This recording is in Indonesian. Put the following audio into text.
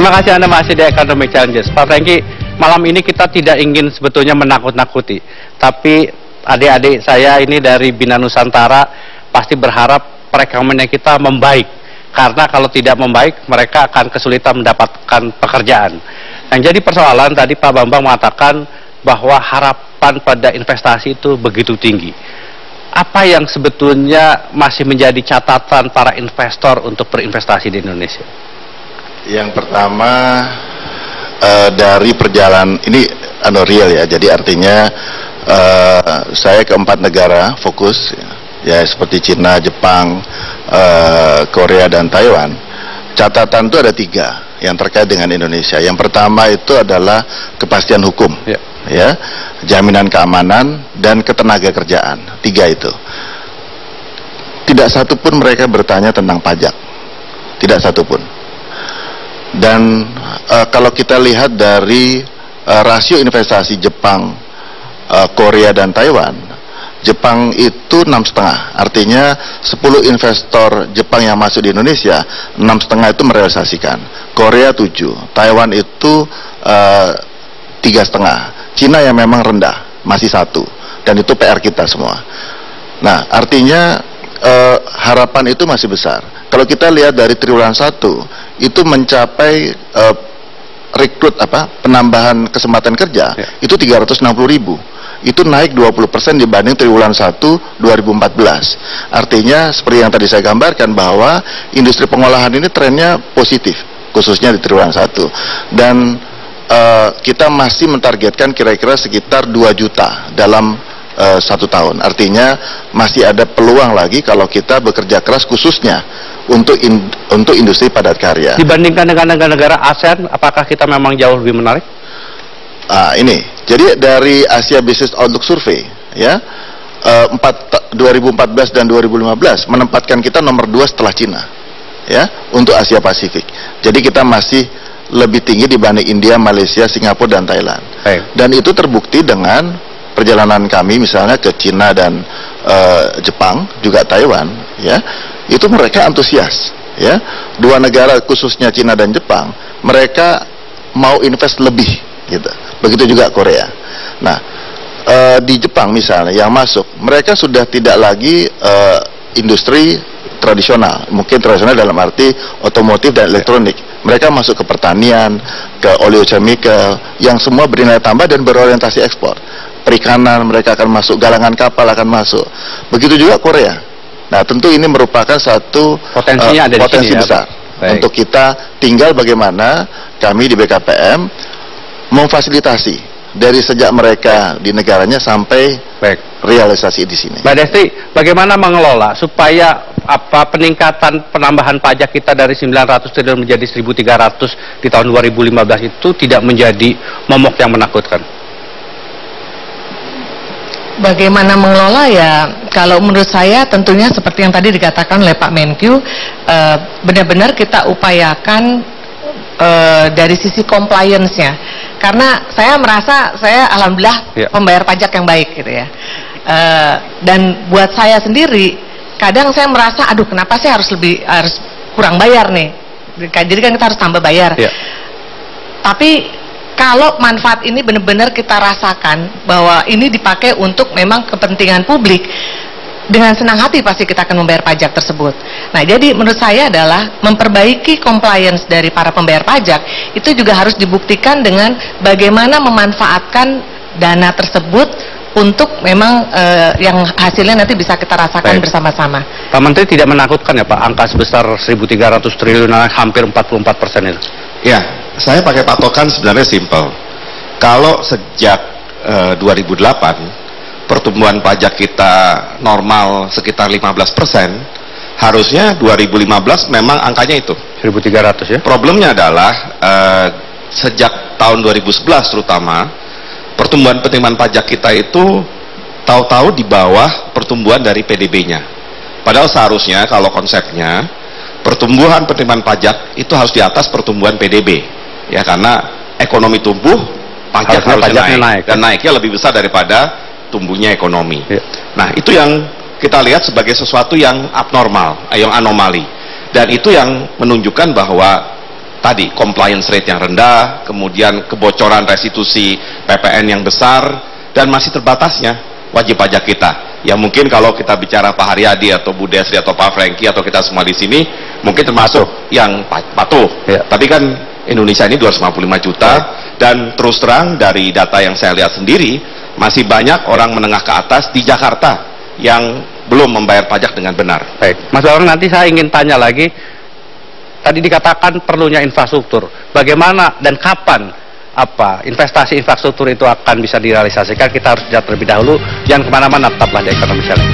Terima kasih Anda masih di Economic Challenges. Pak Franky, malam ini kita tidak ingin sebetulnya menakut-nakuti, tapi adik-adik saya ini dari Bina Nusantara pasti berharap perekonomian kita membaik. Karena kalau tidak membaik, mereka akan kesulitan mendapatkan pekerjaan. Yang jadi persoalan tadi Pak Bambang mengatakan bahwa harapan pada investasi itu begitu tinggi. Apa yang sebetulnya masih menjadi catatan para investor untuk berinvestasi di Indonesia? Yang pertama dari perjalanan ini real ya, jadi artinya saya ke 4 negara fokus ya, seperti Cina, Jepang, Korea dan Taiwan. Catatan itu ada 3 yang terkait dengan Indonesia. Yang pertama itu adalah kepastian hukum, ya, jaminan keamanan dan ketenaga kerjaan. 3 itu. Tidak satu pun mereka bertanya tentang pajak, tidak satu pun. Dan kalau kita lihat dari rasio investasi Jepang, Korea dan Taiwan, Jepang itu 6,5, artinya 10 investor Jepang yang masuk di Indonesia, 6,5 itu merealisasikan. Korea 7, Taiwan itu 3,5, Cina yang memang rendah masih 1, dan itu PR kita semua. Nah, artinya harapan itu masih besar. Kalau kita lihat dari triwulan 1 itu mencapai rekrut penambahan kesempatan kerja itu 360.000. Itu naik 20% dibanding triwulan 1 2014. Artinya seperti yang tadi saya gambarkan bahwa industri pengolahan ini trennya positif, khususnya di triwulan 1. Dan kita masih mentargetkan kira-kira sekitar 2 juta dalam 1 tahun. Artinya masih ada peluang lagi kalau kita bekerja keras khususnya untuk industri padat karya. Dibandingkan dengan negara-negara ASEAN, apakah kita memang jauh lebih menarik? Jadi dari Asia Business Outlook Survey, ya, 2014 dan 2015 menempatkan kita nomor 2 setelah Cina, ya, untuk Asia Pasifik. Jadi kita masih lebih tinggi dibanding India, Malaysia, Singapura dan Thailand. Dan itu terbukti dengan perjalanan kami misalnya ke Cina dan Jepang, juga Taiwan, ya, itu mereka antusias, ya. 2 negara khususnya Cina dan Jepang, mereka mau invest lebih, gitu. Begitu juga Korea. Nah, di Jepang misalnya yang masuk, mereka sudah tidak lagi industri tradisional, mungkin tradisional dalam arti otomotif dan elektronik. Mereka masuk ke pertanian, ke oleochemical, yang semua bernilai tambah dan berorientasi ekspor. Perikanan mereka akan masuk, galangan kapal akan masuk. Begitu juga Korea. Nah, tentu ini merupakan satu potensi besar untuk kita. Tinggal bagaimana kami di BKPM memfasilitasi dari sejak mereka di negaranya sampai realisasi di sini. Mbak Desti, bagaimana mengelola supaya peningkatan penambahan pajak kita dari 900 triliun menjadi 1.300 di tahun 2015 itu tidak menjadi momok yang menakutkan? Bagaimana mengelola ya, kalau menurut saya tentunya seperti yang tadi dikatakan oleh Pak Menkyu, benar-benar kita upayakan dari sisi compliance-nya. Karena saya merasa saya alhamdulillah pembayar pajak yang baik gitu ya. Dan buat saya sendiri, kadang saya merasa aduh kenapa sih harus kurang bayar nih. Jadi kan kita harus tambah bayar. Tapi kalau manfaat ini benar-benar kita rasakan bahwa ini dipakai untuk memang kepentingan publik, dengan senang hati pasti kita akan membayar pajak tersebut. Nah, jadi menurut saya adalah memperbaiki compliance dari para pembayar pajak itu juga harus dibuktikan dengan bagaimana memanfaatkan dana tersebut untuk memang yang hasilnya nanti bisa kita rasakan bersama-sama. Pak Menteri, tidak menakutkan ya Pak, angka sebesar 1.300 triliun, hampir 44% itu? Ya, saya pakai patokan sebenarnya simpel. Kalau sejak 2008 pertumbuhan pajak kita normal sekitar 15%, harusnya 2015 memang angkanya itu 1.300 ya. Problemnya adalah sejak tahun 2011 terutama pertumbuhan penerimaan pajak kita itu tahu-tahu di bawah pertumbuhan dari PDB-nya. Padahal seharusnya kalau konsepnya pertumbuhan penerimaan pajak itu harus di atas pertumbuhan PDB, ya, karena ekonomi tumbuh, pajak harusnya naik, dan naiknya lebih besar daripada tumbuhnya ekonomi. Nah, itu yang kita lihat sebagai sesuatu yang abnormal, yang anomali, dan itu yang menunjukkan bahwa tadi compliance rate yang rendah, kemudian kebocoran restitusi PPN yang besar, dan masih terbatasnya wajib pajak kita. Ya mungkin kalau kita bicara Pak Haryadi atau Bu Desri atau Pak Franky atau kita semua di sini mungkin termasuk yang patuh. Ya. Tapi kan Indonesia ini 255 juta dan terus terang dari data yang saya lihat sendiri masih banyak orang menengah ke atas di Jakarta yang belum membayar pajak dengan benar. Baik, Mas Bambang, nanti saya ingin tanya lagi. Tadi dikatakan perlunya infrastruktur. Bagaimana dan kapan investasi infrastruktur itu akan bisa direalisasikan? Kita harus lihat terlebih dahulu. Jangan kemana-mana, tetaplah di Ekonomi Select.